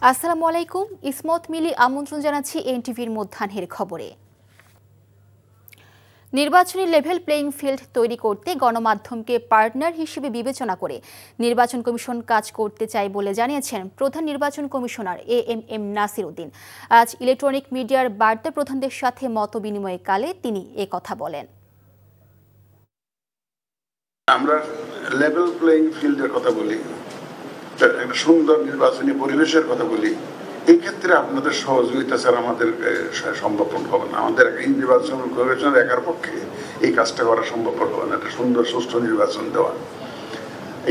আসসালামু আলাইকুম। ইসমত মিলি আমন্ত্রণ জানাচ্ছি এনটিভির মধ্যাহ্নের খবরে। নির্বাচনী লেভেল প্লেইং ফিল্ড তৈরি করতে গণমাধ্যমকে পার্টনার হিসেবে বিবেচনা করে নির্বাচন কমিশন কাজ করতে চায় বলে জানিয়েছেন প্রধান নির্বাচন কমিশনার এএমএম নাসির উদ্দিন। আজ ইলেকট্রনিক মিডিয়ার বার্তা প্রধানদের সাথে মতবিনিময়কালে তিনি কথা বলেন। আমরা লেভেল প্লেইং ফিল্ডের কথা বলি, একটা সুন্দর নির্বাচনী পরিবেশের কথা বলি। এই ক্ষেত্রে আপনাদের সহযোগিতা ছাড়া আমাদের সম্ভব হবে না। আমাদের এই নির্বাচন কমিশনের একার পক্ষে এই কাজটা করা সম্ভব হবে না। একটা সুন্দর সুষ্ঠু নির্বাচন দেওয়া,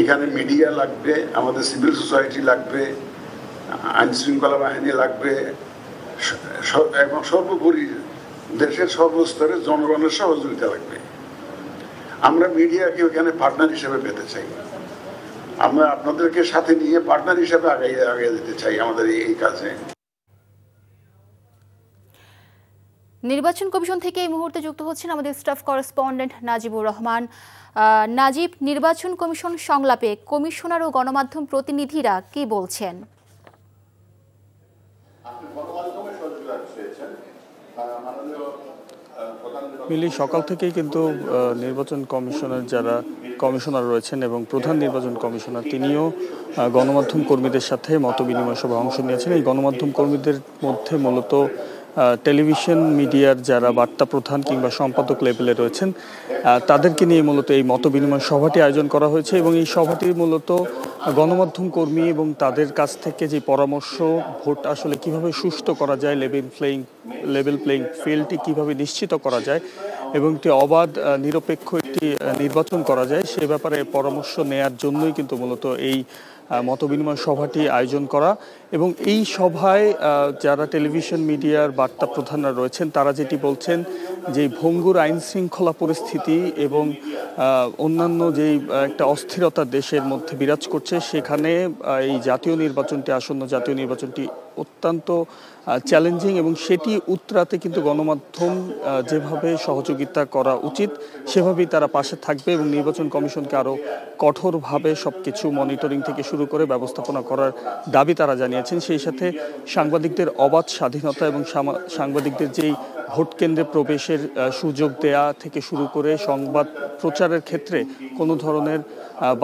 এখানে মিডিয়া লাগবে, আমাদের সিভিল সোসাইটি লাগবে, আইন শৃঙ্খলা বাহিনী লাগবে, এবং সর্বোপরি দেশের সর্বস্তরে জনগণের সহযোগিতা লাগবে। আমরা মিডিয়াকে ওখানে পার্টনার হিসেবে পেতে চাই। আমরা আপনাদেরকে সাথে নিয়ে পার্টনার হিসেবে আগে যেতে চাই আমাদের এই কাজে। নির্বাচন কমিশন থেকে এই মুহূর্তে যুক্ত হচ্ছেন আমাদের স্টাফ করেসপন্ডেন্ট নাজিবুর রহমান। নাজিব, নির্বাচন কমিশন সংলাপে কমিশনার ও গণমাধ্যম প্রতিনিধিরা কি বলছেন? মিলি, সকাল থেকেই কিন্তু নির্বাচন কমিশনের যারা কমিশনার রয়েছেন এবং প্রধান নির্বাচন কমিশনার তিনিও গণমাধ্যম কর্মীদের সাথে মতবিনিময় সভায় অংশ নিয়েছেন। এই গণমাধ্যম কর্মীদের মধ্যে মূলত টেলিভিশন মিডিয়ার যারা বার্তা প্রধান কিংবা সম্পাদক লেভেলে রয়েছেন তাদেরকে নিয়ে মূলত এই মতবিনিময় সভাটি আয়োজন করা হয়েছে এবং এই সভাটি মূলত গণমাধ্যম কর্মী এবং তাদের কাছ থেকে যে পরামর্শ, ভোট আসলে কিভাবে সুষ্ঠু করা যায়, লেভেল প্লেইং ফিল্ডটি কিভাবে নিশ্চিত করা যায় এবং একটি অবাধ নিরপেক্ষ একটি নির্বাচন করা যায় সে ব্যাপারে পরামর্শ নেয়ার জন্যই কিন্তু মূলত এই মতবিনিময় সভাটি আয়োজন করা। এবং এই সভায় যারা টেলিভিশন মিডিয়ার বার্তা প্রধানরা রয়েছেন তারা যেটি বলছেন যে ভঙ্গুর আইন শৃঙ্খলা পরিস্থিতি এবং অন্যান্য যেই একটা অস্থিরতা দেশের মধ্যে বিরাজ করছে সেখানে এই আসন্ন জাতীয় নির্বাচনটি অত্যন্ত চ্যালেঞ্জিং এবং সেটি উতরাতে কিন্তু গণমাধ্যম যেভাবে সহযোগিতা করা উচিত সেভাবেই তারা পাশে থাকবে এবং নির্বাচন কমিশনকে আরও কঠোরভাবে সবকিছু মনিটরিং থেকে শুরু করে ব্যবস্থাপনা করার দাবি তারা জানিয়েছেন। সেই সাথে সাংবাদিকদের অবাধ স্বাধীনতা এবং সাংবাদিকদের যেই ভোট কেন্দ্রে প্রবেশের সুযোগ দেয়া থেকে শুরু করে সংবাদ প্রচারের ক্ষেত্রে কোনো ধরনের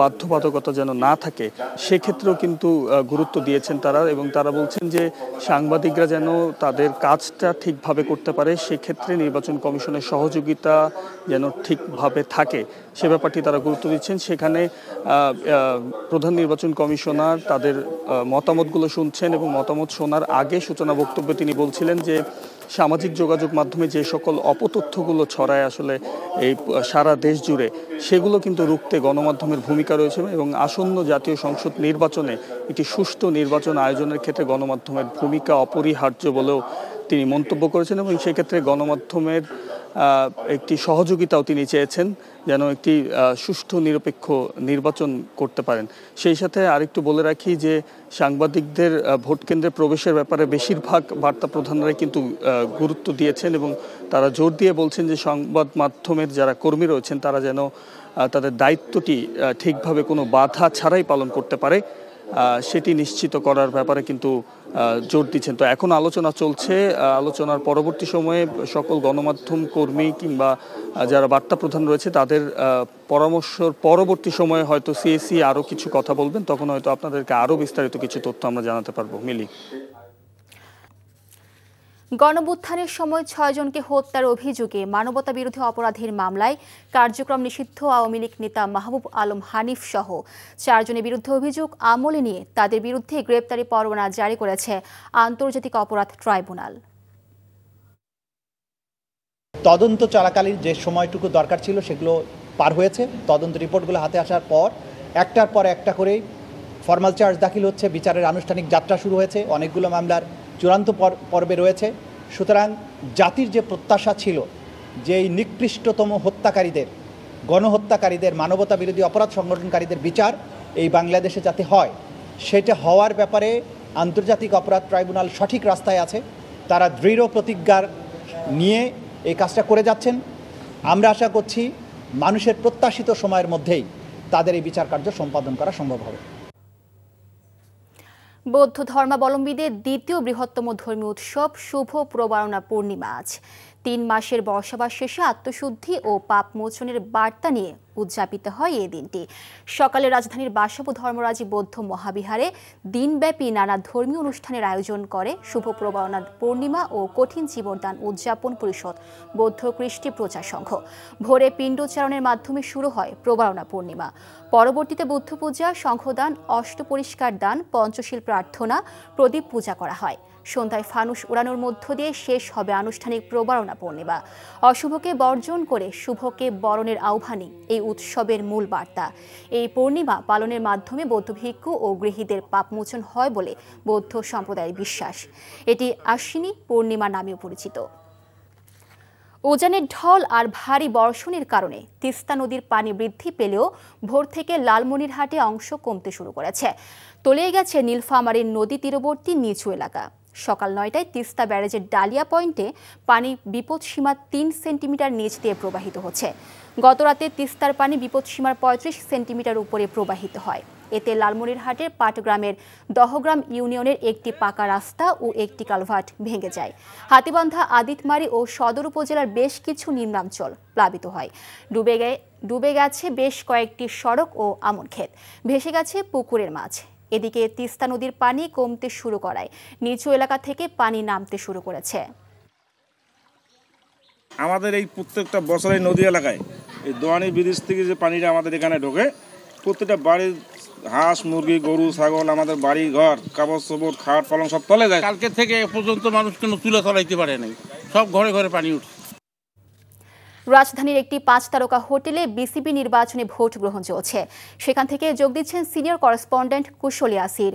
বাধ্যবাধকতা যেন না থাকে সেক্ষেত্রেও কিন্তু গুরুত্ব দিয়েছেন তারা এবং তারা বলছেন যে সাংবাদিকরা যেন তাদের কাজটা ঠিকভাবে করতে পারে সেক্ষেত্রে নির্বাচন কমিশনের সহযোগিতা যেন ঠিকভাবে থাকে সে ব্যাপারটি তারা গুরুত্ব দিচ্ছেন। সেখানে প্রধান নির্বাচন কমিশনার তাদের মতামতগুলো শুনছেন এবং মতামত শোনার আগে সূচনা বক্তব্যে তিনি বলছিলেন যে সামাজিক যোগাযোগ মাধ্যমে যে সকল অপতথ্যগুলো ছড়ায় আসলে এই সারা দেশ জুড়ে সেগুলো কিন্তু রুখতে গণমাধ্যমের ভূমিকা রয়েছে এবং আসন্ন জাতীয় সংসদ নির্বাচনে একটি সুষ্ঠু নির্বাচন আয়োজনের ক্ষেত্রে গণমাধ্যমের ভূমিকা অপরিহার্য বলেও তিনি মন্তব্য করেছেন এবং সেক্ষেত্রে গণমাধ্যমের একটি সহযোগিতাও তিনি চেয়েছেন যেন একটি সুষ্ঠু নিরপেক্ষ নির্বাচন করতে পারেন। সেই সাথে আরেকটু বলে রাখি যে সাংবাদিকদের ভোট কেন্দ্রে প্রবেশের ব্যাপারে বেশিরভাগ বার্তা প্রধানরাই কিন্তু গুরুত্ব দিয়েছেন এবং তারা জোর দিয়ে বলছেন যে সংবাদ মাধ্যমের যারা কর্মী রয়েছেন তারা যেন তাদের দায়িত্বটি ঠিকভাবে কোনো বাধা ছাড়াই পালন করতে পারে সেটি নিশ্চিত করার ব্যাপারে কিন্তু জোর দিচ্ছেন। তো এখন আলোচনা চলছে, আলোচনার পরবর্তী সময়ে সকল গণমাধ্যম কর্মী কিংবা যারা বার্তা প্রধান রয়েছে তাদের পরামর্শের পরবর্তী সময়ে হয়তো সিএসি আরও কিছু কথা বলবেন, তখন হয়তো আপনাদেরকে আরও বিস্তারিত কিছু তথ্য আমরা জানাতে পারবো। মিলি, গণঅভ্যুত্থানের সময় 6 জনকে হত্যার অভিযোগে মানবতা বিরোধী অপরাধের মামলায় কার্যক্রম নিষিদ্ধ আওয়ামী লীগ নেতা মাহবুব আলম হানিফ সহ 4 জনের বিরুদ্ধে অভিযোগ আমলে নিয়ে তাদের বিরুদ্ধে গ্রেপ্তারি পরোয়ানা জারি করেছে আন্তর্জাতিক অপরাধ ট্রাইব্যুনাল। তদন্ত চলাকালীন যে সময়টুকু দরকার ছিল সেগুলো পার হয়েছে। তদন্ত রিপোর্টগুলো হাতে আসার পর একটার পর একটা করে ফর্মাল চার্জ দাখিল হচ্ছে, বিচারের আনুষ্ঠানিক যাত্রা শুরু হয়েছে, অনেকগুলো মামলার চূড়ান্ত পর্বে রয়েছে। সুতরাং জাতির যে প্রত্যাশা ছিল যে এই নিকৃষ্টতম হত্যাকারীদের, গণহত্যাকারীদের, মানবতা বিরোধী অপরাধ সংগঠনকারীদের বিচার এই বাংলাদেশে যাতে হয় সেটা হওয়ার ব্যাপারে আন্তর্জাতিক অপরাধ ট্রাইব্যুনাল সঠিক রাস্তায় আছে। তারা দৃঢ় প্রতিজ্ঞার নিয়ে এই কাজটা করে যাচ্ছেন। আমরা আশা করছি মানুষের প্রত্যাশিত সময়ের মধ্যেই তাদের এই বিচার কার্য সম্পাদন করা সম্ভব হবে। বৌদ্ধ ধর্মাবলম্বীদের দ্বিতীয় বৃহত্তম ধর্মীয় উৎসব শুভ প্রবারণা পূর্ণিমা আজ ৩ মাসের বর্ষাবাস শেষে আত্মশুদ্ধি ও পাপ মোচনের বার্তা নিয়ে উদযাপিত হয় এই দিনটি। সকালে রাজধানীর বাসাবো ধর্মরাজি বৌদ্ধ মহাবিহারে দিনব্যাপী নানা ধর্মীয় অনুষ্ঠানের আয়োজন করে শুভ প্রবারণা পূর্ণিমা ও কঠিন জীবনদান উদযাপন পরিষদ বৌদ্ধ কৃষ্টি প্রচার সংঘ। ভোরে পিণ্ডোচ্চারণের মাধ্যমে শুরু হয় প্রবারণা পূর্ণিমা। পরবর্তীতে বুদ্ধ পূজা, সংঘদান, অষ্টপরিষ্কার দান, পঞ্চশীল প্রার্থনা, প্রদীপ পূজা করা হয়। সন্ধ্যায় ফানুস উড়ানোর মধ্য দিয়ে শেষ হবে আনুষ্ঠানিক প্রবারণা পূর্ণিমা। অশুভকে বর্জন করে শুভকে বরণের আহ্বানই এই উৎসবের মূল বার্তা। এই পূর্ণিমা পালনের মাধ্যমে বৌদ্ধ ভিক্ষু ও গৃহীদের পাপমোচন হয় বলে বৌদ্ধ সম্প্রদায়ের বিশ্বাস। এটি আশ্বিনী পূর্ণিমা নামেও পরিচিত। উজানের ঢল আর ভারী বর্ষণের কারণে তিস্তা নদীর পানি বৃদ্ধি পেলেও ভোর থেকে লালমনিরহাটে অংশ কমতে শুরু করেছে। তলিয়ে গেছে নীলফামারীর নদী তীরবর্তী নিচু এলাকা। সকাল ৯টায় তিস্তা ব্যারেজের ডালিয়া পয়েন্টে পানি বিপদসীমা ৩ সেন্টিমিটার নিচ দিয়ে প্রবাহিত হচ্ছে। গতরাতে তিস্তার পানি বিপদসীমার ৩৫ সেন্টিমিটার উপরে প্রবাহিত হয়। এতে লালমনিরহাটের পাটগ্রামের দহগ্রাম ইউনিয়নের একটি পাকা রাস্তা ও একটি কালভার্ট ভেঙে যায়। হাতিবান্ধা, আদিতমারি ও সদর উপজেলার বেশ কিছু নিম্নাঞ্চল প্লাবিত হয়। ডুবে গেছে বেশ কয়েকটি সড়ক ও আমন ক্ষেত, ভেসে গেছে পুকুরের মাছ। এদিকে তিস্তা নদীর পানি কমতে শুরু করায় নিচু এলাকা থেকে পানি নামতে শুরু করেছে। আমাদের এই প্রত্যেকটা বছরের নদী এলাকায় এই দোয়ানি ব্রিজ থেকে যে পানিটা আমাদের এখানে ঢোকে, প্রত্যেকটা বাড়ির হাঁস, মুরগি, গরু, ছাগল, আমাদের বাড়ি ঘর, কাপড় চোপড়, খাট পালং সব তলে যায়। কালকে থেকে এ পর্যন্ত মানুষ কোনো চুলা চালাইতে পারে নাই, সব ঘরে ঘরে পানি উঠছে। রাজধানীর একটি 5 তারকা হোটেলে বিসিবি নির্বাচনে ভোট গ্রহণ চলছে। সেখান থেকে যোগ দিচ্ছেন সিনিয়র করেসপন্ডেন্ট কুশল ইয়াসির।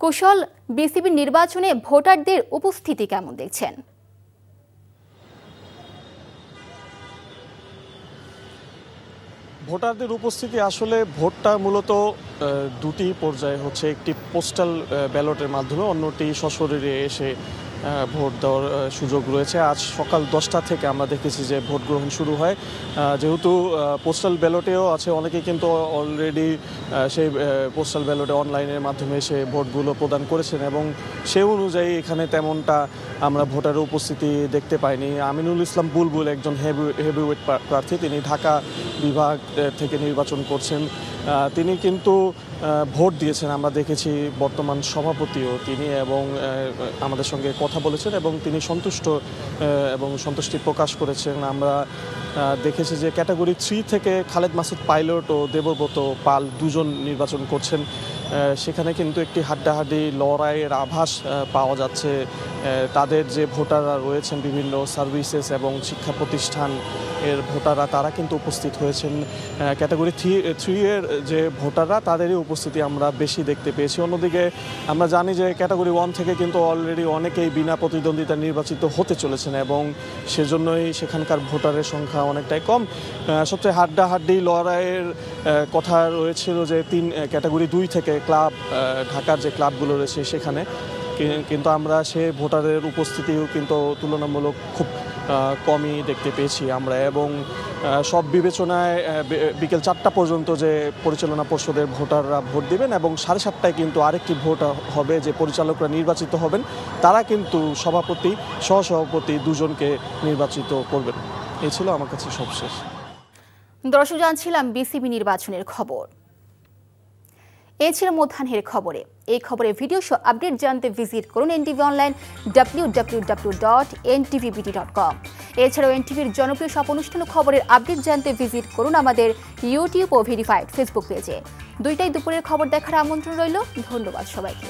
কুশল, বিসিবি নির্বাচনে ভোটারদের উপস্থিতি কেমন দেখছেন? ভোটারদের উপস্থিতি আসলে ভোটটা মূলত দুটি পর্যায়ে হচ্ছে, একটি পোস্টাল ব্যালটের মাধ্যমে, অন্যটি সশরীরে এসে ভোট দেওয়ার সুযোগ রয়েছে। আজ সকাল 10টা থেকে আমরা দেখেছি যে ভোট গ্রহণ শুরু হয়। যেহেতু পোস্টাল ব্যালটেও আছে, অনেকেই কিন্তু অলরেডি সেই পোস্টাল ব্যালটে অনলাইনের মাধ্যমে এসে ভোটগুলো প্রদান করেছেন এবং সেই অনুযায়ী এখানে তেমনটা আমরা ভোটারের উপস্থিতি দেখতে পাইনি। আমিনুল ইসলাম বুলবুল একজন হেভিওয়েট প্রার্থী, তিনি ঢাকা বিভাগ থেকে নির্বাচন করছেন। তিনি কিন্তু ভোট দিয়েছেন, আমরা দেখেছি বর্তমান সভাপতিও তিনি, এবং আমাদের সঙ্গে কথা বলেছেন এবং তিনি সন্তুষ্ট এবং সন্তুষ্টি প্রকাশ করেছেন। আমরা দেখেছি যে ক্যাটাগরি 3 থেকে খালেদ মাসুদ পাইলট ও দেবব্রত পাল দুজন নির্বাচন করছেন। সেখানে কিন্তু একটি হাড্ডাহাড্ডি লড়াইয়ের আভাস পাওয়া যাচ্ছে। তাদের যে ভোটাররা রয়েছেন বিভিন্ন সার্ভিসেস এবং শিক্ষা প্রতিষ্ঠান এর ভোটাররা, তারা কিন্তু উপস্থিত হয়েছেন। ক্যাটাগরি 3 এর যে ভোটাররা, তাদেরই উপস্থিতি আমরা বেশি দেখতে পেয়েছি। অন্যদিকে আমরা জানি যে ক্যাটাগরি 1 থেকে কিন্তু অলরেডি অনেকেই বিনা প্রতিদ্বন্দ্বিতা নির্বাচিত হতে চলেছেন এবং সেজন্যই সেখানকার ভোটারের সংখ্যা অনেকটাই কম। সবচেয়ে হাড্ডাহাড্ডি লড়াইয়ের কথা রয়েছিল যে ক্যাটাগরি 2 থেকে ক্লাব, ঢাকার যে ক্লাবগুলো রয়েছে সেখানে, কিন্তু আমরা সে ভোটারের উপস্থিতিও কিন্তু তুলনামূলক খুব কমই দেখতে পেয়েছি আমরা। এবং সব বিবেচনায় বিকেল 4টা পর্যন্ত যে পরিচালনা পর্ষদের ভোটাররা ভোট দিবেন এবং 7:30টায় কিন্তু আরেকটি ভোট হবে, যে পরিচালকরা নির্বাচিত হবেন তারা কিন্তু সভাপতি, সহসভাপতি দুজনকে নির্বাচিত করবেন। এই ছিল আমার কাছে সবশেষ। দর্শক, জানছিলাম বিসিবি নির্বাচনের খবর। এই ছিল মধ্যাহ্নের খবরে। এই খবরের ভিডিও শো আপডেট জানতে ভিজিট করুন এনটিভি অনলাইন www.ntvbt.com। এছাড়াও এনটিভির জনপ্রিয় সব অনুষ্ঠান ও খবরের আপডেট জানতে ভিজিট করুন আমাদের ইউটিউব ও ভেরিফাইড ফেসবুক পেজে। 2টায় দুপুরের খবর দেখার আমন্ত্রণ রইল। ধন্যবাদ সবাইকে।